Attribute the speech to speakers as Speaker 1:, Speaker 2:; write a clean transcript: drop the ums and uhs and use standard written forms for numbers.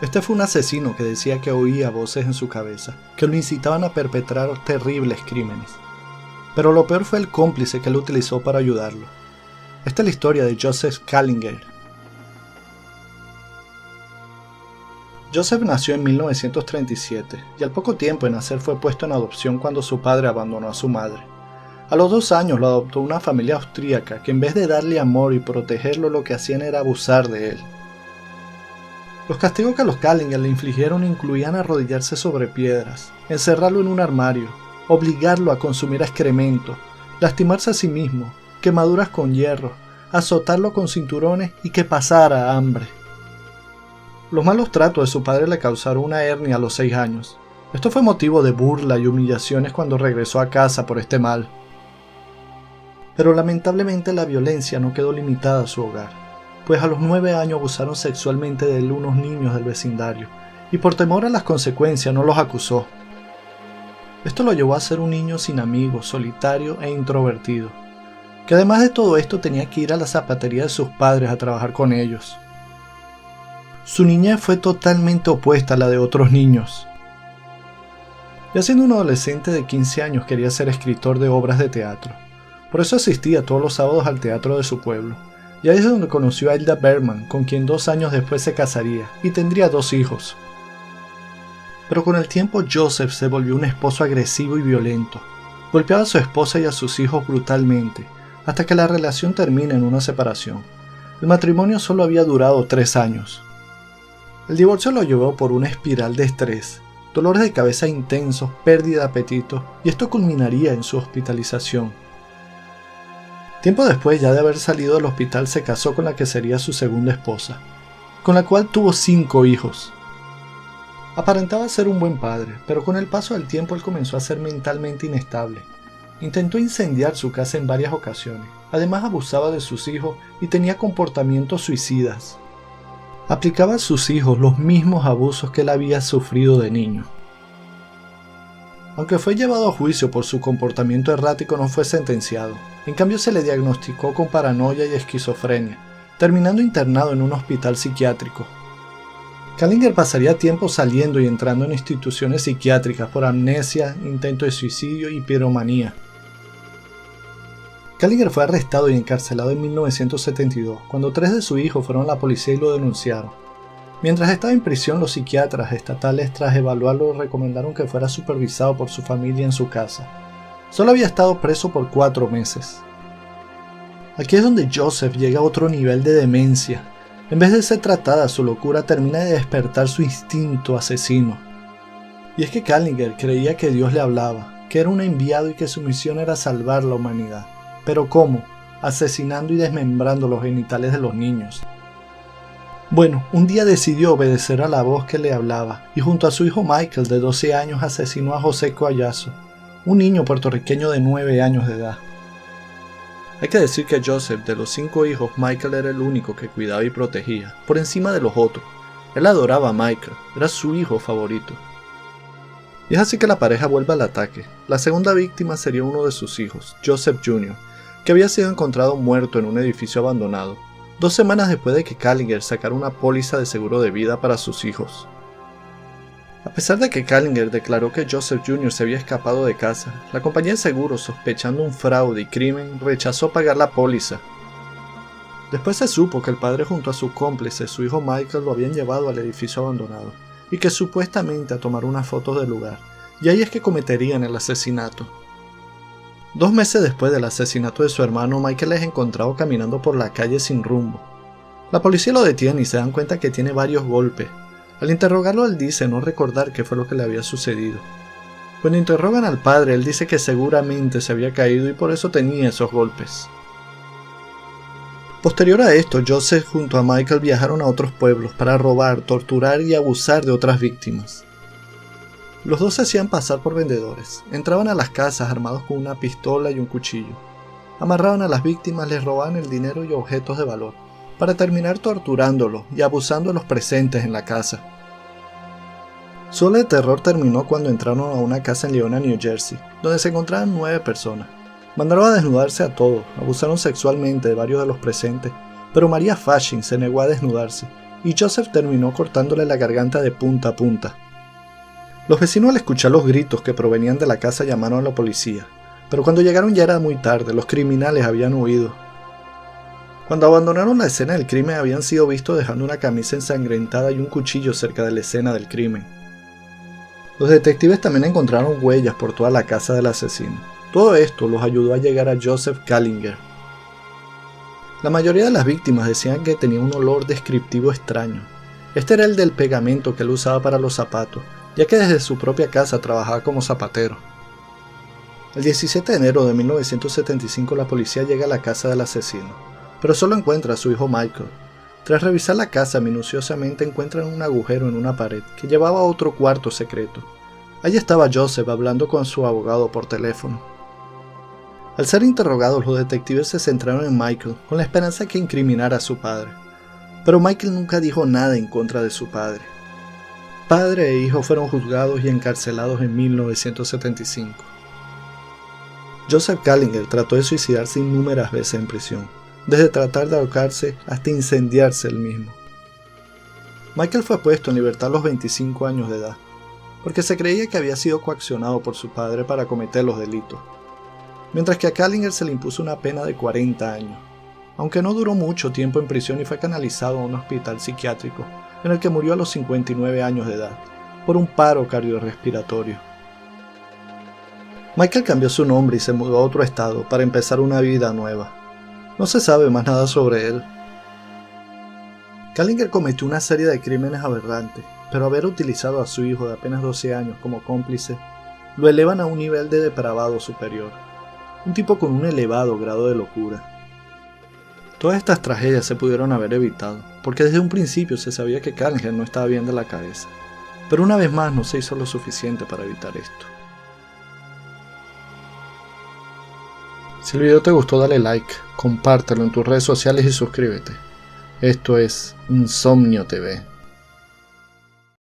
Speaker 1: Este fue un asesino que decía que oía voces en su cabeza, que lo incitaban a perpetrar terribles crímenes. Pero lo peor fue el cómplice que él utilizó para ayudarlo. Esta es la historia de Joseph Kallinger. Joseph nació en 1937 y al poco tiempo de nacer fue puesto en adopción cuando su padre abandonó a su madre. A los 2 años lo adoptó una familia austríaca que en vez de darle amor y protegerlo lo que hacían era abusar de él. Los castigos que los Kallinger le infligieron incluían arrodillarse sobre piedras, encerrarlo en un armario, obligarlo a consumir excremento, lastimarse a sí mismo, quemaduras con hierro, azotarlo con cinturones y que pasara hambre. Los malos tratos de su padre le causaron una hernia a los 6 años. Esto fue motivo de burla y humillaciones cuando regresó a casa por este mal. Pero lamentablemente la violencia no quedó limitada a su hogar, pues a los 9 años abusaron sexualmente de él unos niños del vecindario, y por temor a las consecuencias no los acusó. Esto lo llevó a ser un niño sin amigos, solitario e introvertido, que además de todo esto tenía que ir a la zapatería de sus padres a trabajar con ellos. Su niñez fue totalmente opuesta a la de otros niños. Ya siendo un adolescente de 15 años quería ser escritor de obras de teatro. Por eso asistía todos los sábados al teatro de su pueblo. Y ahí es donde conoció a Hilda Bergman, con quien 2 años después se casaría y tendría 2 hijos. Pero con el tiempo Joseph se volvió un esposo agresivo y violento. Golpeaba a su esposa y a sus hijos brutalmente, hasta que la relación termina en una separación. El matrimonio solo había durado 3 años. El divorcio lo llevó por una espiral de estrés, dolores de cabeza intensos, pérdida de apetito, y esto culminaría en su hospitalización. Tiempo después, ya de haber salido del hospital, se casó con la que sería su segunda esposa, con la cual tuvo 5 hijos. Aparentaba ser un buen padre, pero con el paso del tiempo él comenzó a ser mentalmente inestable. Intentó incendiar su casa en varias ocasiones, además abusaba de sus hijos y tenía comportamientos suicidas. Aplicaba a sus hijos los mismos abusos que él había sufrido de niño. Aunque fue llevado a juicio por su comportamiento errático, no fue sentenciado. En cambio se le diagnosticó con paranoia y esquizofrenia, terminando internado en un hospital psiquiátrico. Kallinger pasaría tiempo saliendo y entrando en instituciones psiquiátricas por amnesia, intento de suicidio y piromanía. Kallinger fue arrestado y encarcelado en 1972, cuando 3 de sus hijos fueron a la policía y lo denunciaron. Mientras estaba en prisión, los psiquiatras estatales, tras evaluarlo, recomendaron que fuera supervisado por su familia en su casa. Solo había estado preso por 4 meses. Aquí es donde Joseph llega a otro nivel de demencia. En vez de ser tratada, su locura termina de despertar su instinto asesino. Y es que Kallinger creía que Dios le hablaba, que era un enviado y que su misión era salvar la humanidad. ¿Pero cómo? Asesinando y desmembrando los genitales de los niños. Bueno, un día decidió obedecer a la voz que le hablaba y junto a su hijo Michael de 12 años asesinó a José Collazo, un niño puertorriqueño de 9 años de edad. Hay que decir que Joseph, de los 5 hijos, Michael era el único que cuidaba y protegía, por encima de los otros. Él adoraba a Michael, era su hijo favorito. Y es así que la pareja vuelve al ataque. La segunda víctima sería uno de sus hijos, Joseph Jr., que había sido encontrado muerto en un edificio abandonado, 2 semanas después de que Kallinger sacara una póliza de seguro de vida para sus hijos. A pesar de que Kallinger declaró que Joseph Jr. se había escapado de casa, la compañía de seguros, sospechando un fraude y crimen, rechazó pagar la póliza. Después se supo que el padre junto a su cómplice, su hijo Michael, lo habían llevado al edificio abandonado, y que supuestamente a tomar unas fotos del lugar, y ahí es que cometerían el asesinato. 2 meses después del asesinato de su hermano, Michael es encontrado caminando por la calle sin rumbo. La policía lo detiene y se dan cuenta que tiene varios golpes. Al interrogarlo, él dice no recordar qué fue lo que le había sucedido. Cuando interrogan al padre, él dice que seguramente se había caído y por eso tenía esos golpes. Posterior a esto, Joseph junto a Michael viajaron a otros pueblos para robar, torturar y abusar de otras víctimas. Los dos se hacían pasar por vendedores, entraban a las casas armados con una pistola y un cuchillo. Amarraban a las víctimas, les robaban el dinero y objetos de valor, para terminar torturándolos y abusando de los presentes en la casa. Su ola de terror terminó cuando entraron a una casa en Leona, New Jersey, donde se encontraban 9 personas. Mandaron a desnudarse a todos, abusaron sexualmente de varios de los presentes, pero María Fasching se negó a desnudarse, y Joseph terminó cortándole la garganta de punta a punta. Los vecinos al escuchar los gritos que provenían de la casa llamaron a la policía, pero cuando llegaron ya era muy tarde, los criminales habían huido. Cuando abandonaron la escena del crimen habían sido vistos dejando una camisa ensangrentada y un cuchillo cerca de la escena del crimen. Los detectives también encontraron huellas por toda la casa del asesino. Todo esto los ayudó a llegar a Joseph Kallinger. La mayoría de las víctimas decían que tenía un olor descriptivo extraño. Este era el del pegamento que él usaba para los zapatos, ya que desde su propia casa trabajaba como zapatero. El 17 de enero de 1975 la policía llega a la casa del asesino, pero solo encuentra a su hijo Michael. Tras revisar la casa minuciosamente encuentran un agujero en una pared que llevaba a otro cuarto secreto. Allí estaba Joseph hablando con su abogado por teléfono. Al ser interrogados, los detectives se centraron en Michael con la esperanza de que incriminara a su padre. Pero Michael nunca dijo nada en contra de su padre. Padre e hijo fueron juzgados y encarcelados en 1975. Joseph Kallinger trató de suicidarse innumerables veces en prisión, desde tratar de ahorcarse hasta incendiarse él mismo. Michael fue puesto en libertad a los 25 años de edad, porque se creía que había sido coaccionado por su padre para cometer los delitos, mientras que a Kallinger se le impuso una pena de 40 años, aunque no duró mucho tiempo en prisión y fue canalizado a un hospital psiquiátrico, en el que murió a los 59 años de edad, por un paro cardiorrespiratorio. Michael cambió su nombre y se mudó a otro estado para empezar una vida nueva. No se sabe más nada sobre él. Kallinger cometió una serie de crímenes aberrantes, pero haber utilizado a su hijo de apenas 12 años como cómplice lo elevan a un nivel de depravado superior. Un tipo con un elevado grado de locura. Todas estas tragedias se pudieron haber evitado, porque desde un principio se sabía que Kallinger no estaba bien de la cabeza. Pero una vez más no se hizo lo suficiente para evitar esto. Si el video te gustó dale like, compártelo en tus redes sociales y suscríbete. Esto es Insomnio TV.